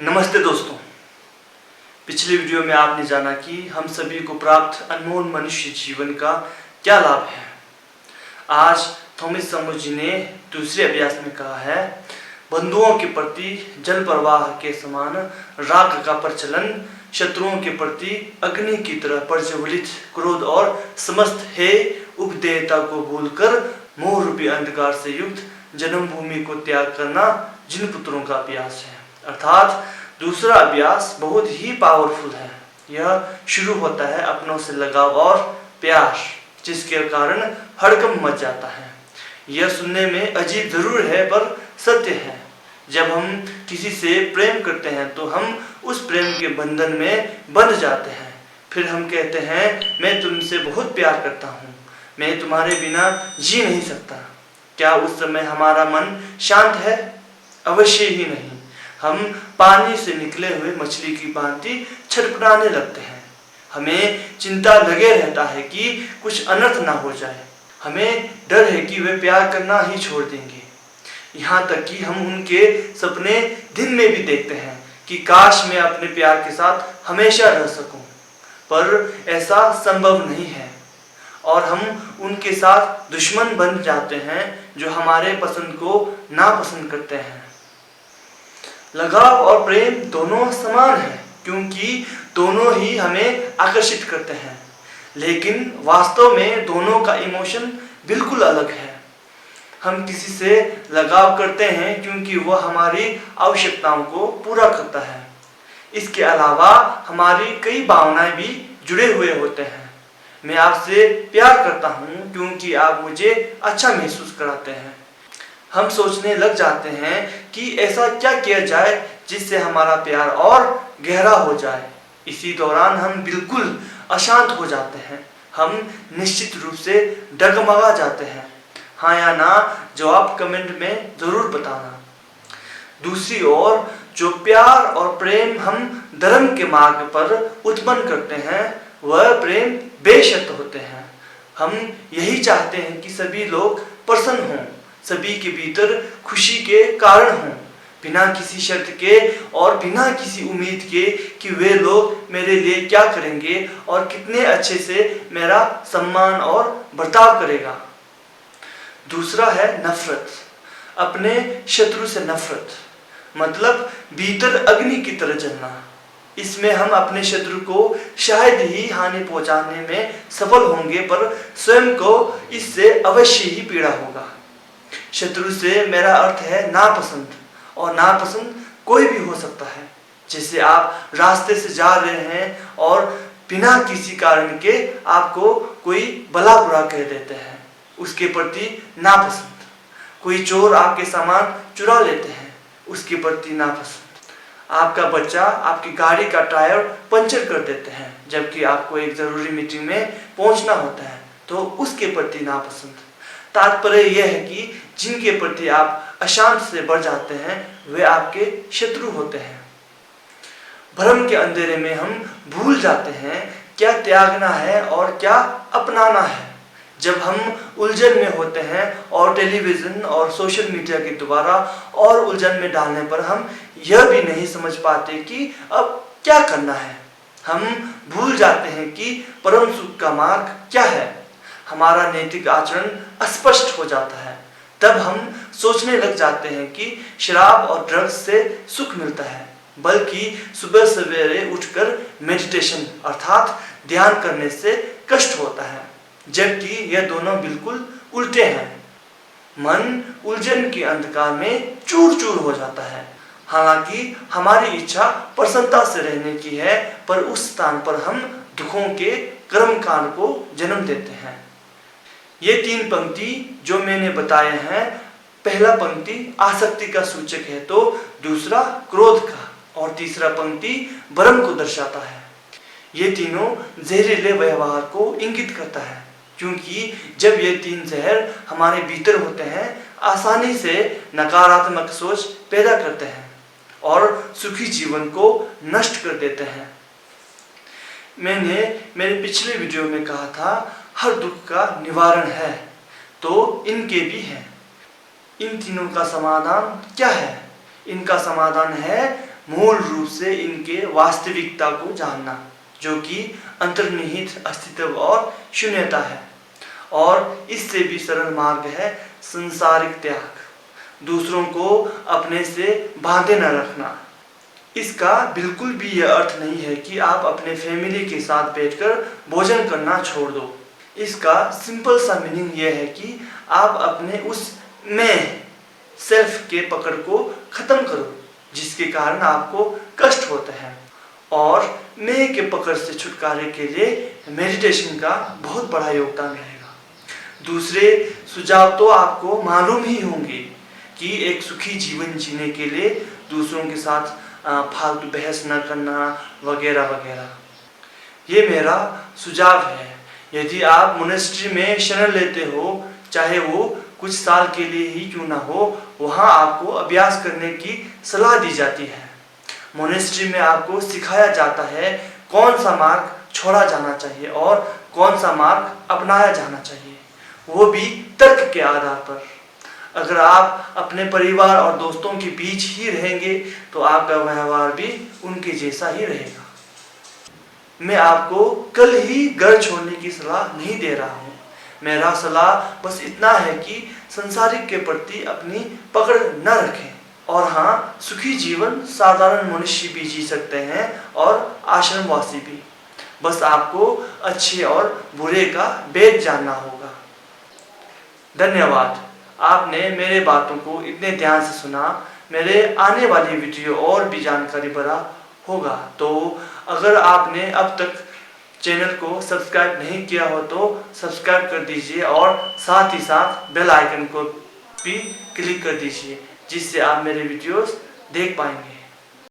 नमस्ते दोस्तों। पिछले वीडियो में आपने जाना कि हम सभी को प्राप्त अनमोल मनुष्य जीवन का क्या लाभ है। आज थॉमस समूजी ने दूसरे अभ्यास में कहा है, बंधुओं के प्रति जल प्रवाह के समान राग का प्रचलन, शत्रुओं के प्रति अग्नि की तरह प्रज्वलित क्रोध और समस्त हे उपदेयता को भूलकर मोह रूपी अंधकार से युक्त जन्मभूमि को त्याग करना जिन पुत्रों का अभ्यास है। अर्थात दूसरा अभ्यास बहुत ही पावरफुल है। यह शुरू होता है अपनों से लगाव और प्यार, जिसके कारण हड़कंप मच जाता है। यह सुनने में अजीब जरूर है पर सत्य है। जब हम किसी से प्रेम करते हैं तो हम उस प्रेम के बंधन में बंध जाते हैं। फिर हम कहते हैं, मैं तुमसे बहुत प्यार करता हूँ, मैं तुम्हारे बिना जी नहीं सकता। क्या उस समय हमारा मन शांत है? अवश्य ही नहीं। हम पानी से निकले हुए मछली की भांति छटपटाने लगते हैं। हमें चिंता लगे रहता है कि कुछ अनर्थ ना हो जाए। हमें डर है कि वे प्यार करना ही छोड़ देंगे। यहाँ तक कि हम उनके सपने दिन में भी देखते हैं कि काश मैं अपने प्यार के साथ हमेशा रह सकूं, पर ऐसा संभव नहीं है। और हम उनके साथ दुश्मन बन जाते हैं जो हमारे पसंद को नापसंद करते हैं। लगाव और प्रेम दोनों समान हैं, क्योंकि दोनों ही हमें आकर्षित करते हैं, लेकिन वास्तव में दोनों का इमोशन बिल्कुल अलग है। हम किसी से लगाव करते हैं क्योंकि वह हमारी आवश्यकताओं को पूरा करता है। इसके अलावा हमारी कई भावनाएं भी जुड़े हुए होते हैं। मैं आपसे प्यार करता हूँ क्योंकि आप मुझे अच्छा महसूस कराते हैं। हम सोचने लग जाते हैं कि ऐसा क्या किया जाए जिससे हमारा प्यार और गहरा हो जाए। इसी दौरान हम बिल्कुल अशांत हो जाते हैं। हम निश्चित रूप से डगमगा जाते हैं। हाँ या ना जवाब कमेंट में जरूर बताना। दूसरी ओर जो प्यार और प्रेम हम धर्म के मार्ग पर उत्पन्न करते हैं, वह प्रेम बेशर्त होते हैं। हम यही चाहते हैं कि सभी लोग प्रसन्न हों, सभी के भीतर खुशी के कारण हों, बिना किसी शर्त के और बिना किसी उम्मीद के कि वे लोग मेरे लिए क्या करेंगे और कितने अच्छे से मेरा सम्मान और बर्ताव करेगा। दूसरा है नफरत, अपने शत्रु से नफरत, मतलब भीतर अग्नि की तरह जलना। इसमें हम अपने शत्रु को शायद ही हानि पहुंचाने में सफल होंगे, पर स्वयं को इससे अवश्य ही पीड़ा होगा। शत्रु से मेरा अर्थ है नापसंद, और नापसंद कोई भी हो सकता है। जैसे आप रास्ते से जा रहे हैं और बिना किसी कारण के आपको कोई भला बुरा कह देते हैं, उसके प्रति नापसंद। कोई चोर आपके सामान चुरा लेते हैं, उसके प्रति नापसंद। आपका बच्चा आपकी गाड़ी का टायर पंचर कर देते हैं जबकि आपको एक जरूरी मीटिंग में पहुंचना होता है, तो उसके प्रति नापसंद। तात्पर्य यह है कि जिनके प्रति आप अशांत से बढ़ जाते हैं वे आपके शत्रु होते हैं। भ्रम के अंधेरे में हम भूल जाते हैं क्या त्यागना है और क्या अपनाना है। जब हम उलझन में होते हैं और टेलीविजन और सोशल मीडिया के द्वारा और उलझन में डालने पर हम यह भी नहीं समझ पाते कि अब क्या करना है। हम भूल जाते हैं कि परम सुख का मार्ग क्या है। हमारा नैतिक आचरण अस्पष्ट हो जाता है। तब हम सोचने लग जाते हैं कि शराब और ड्रग्स से सुख मिलता है, बल्कि सुबह सवेरे उठकर मेडिटेशन अर्थात ध्यान करने से कष्ट होता है, जबकि यह दोनों बिल्कुल उल्टे हैं। मन उलझन के अंधकार में चूर चूर हो जाता है। हालांकि हमारी इच्छा प्रसन्नता से रहने की है, पर उस स्थान पर हम दुखों के कर्मकांड को जन्म देते हैं। ये तीन पंक्ति जो मैंने बताए हैं, पहला पंक्ति आसक्ति का सूचक है, तो दूसरा क्रोध का, और तीसरा पंक्ति भ्रम को दर्शाता है। ये तीनों जहरीले व्यवहार को इंगित करता है, क्योंकि जब ये तीन जहर हमारे भीतर होते हैं, आसानी से नकारात्मक सोच पैदा करते हैं और सुखी जीवन को नष्ट कर देते हैं। मैंने मेरे पिछले वीडियो में कहा था, हर दुख का निवारण है, तो इनके भी हैं। इन तीनों का समाधान क्या है? इनका समाधान है मूल रूप से इनके वास्तविकता को जानना, जो कि अंतर्निहित अस्तित्व और शून्यता है। और इससे भी सरल मार्ग है संसारिक त्याग, दूसरों को अपने से बांधे न रखना। इसका बिल्कुल भी यह अर्थ नहीं है कि आप अपने फैमिली के साथ बैठकर भोजन करना छोड़ दो। इसका सिंपल सा मीनिंग यह है कि आप अपने उस मैं सेल्फ के पकड़ को खत्म करो जिसके कारण आपको कष्ट होता है। और मैं के पकड़ से छुटकारे के लिए मेडिटेशन का बहुत बड़ा योगदान रहेगा। दूसरे सुझाव तो आपको मालूम ही होंगे कि एक सुखी जीवन जीने के लिए दूसरों के साथ फालतू बहस न करना वगैरह वगैरह। ये मेरा सुझाव है। यदि आप मोनेस्ट्री में शरण लेते हो, चाहे वो कुछ साल के लिए ही क्यों ना हो, वहाँ आपको अभ्यास करने की सलाह दी जाती है। मोनेस्ट्री में आपको सिखाया जाता है कौन सा मार्ग छोड़ा जाना चाहिए और कौन सा मार्ग अपनाया जाना चाहिए, वो भी तर्क के आधार पर। अगर आप अपने परिवार और दोस्तों के बीच ही रहेंगे तो आपका व्यवहार भी उनके जैसा ही रहेगा। मैं आपको कल ही घर छोड़ने की सलाह नहीं दे रहा हूँ। मेरा सलाह बस इतना है कि संसारिक के प्रति अपनी पकड़ न रखें। और हाँ, सुखी जीवन साधारण मनुष्य भी जी सकते हैं और आश्रमवासी भी। बस आपको अच्छे और बुरे का भेद जानना होगा। धन्यवाद, आपने मेरे बातों को इतने ध्यान से सुना। मेरे आने वाली वीडियो और भी जानकारी भरा होगा। तो अगर आपने अब तक चैनल को सब्सक्राइब नहीं किया हो तो सब्सक्राइब कर दीजिए और साथ ही साथ बेल आइकन को भी क्लिक कर दीजिए, जिससे आप मेरे वीडियोस देख पाएंगे।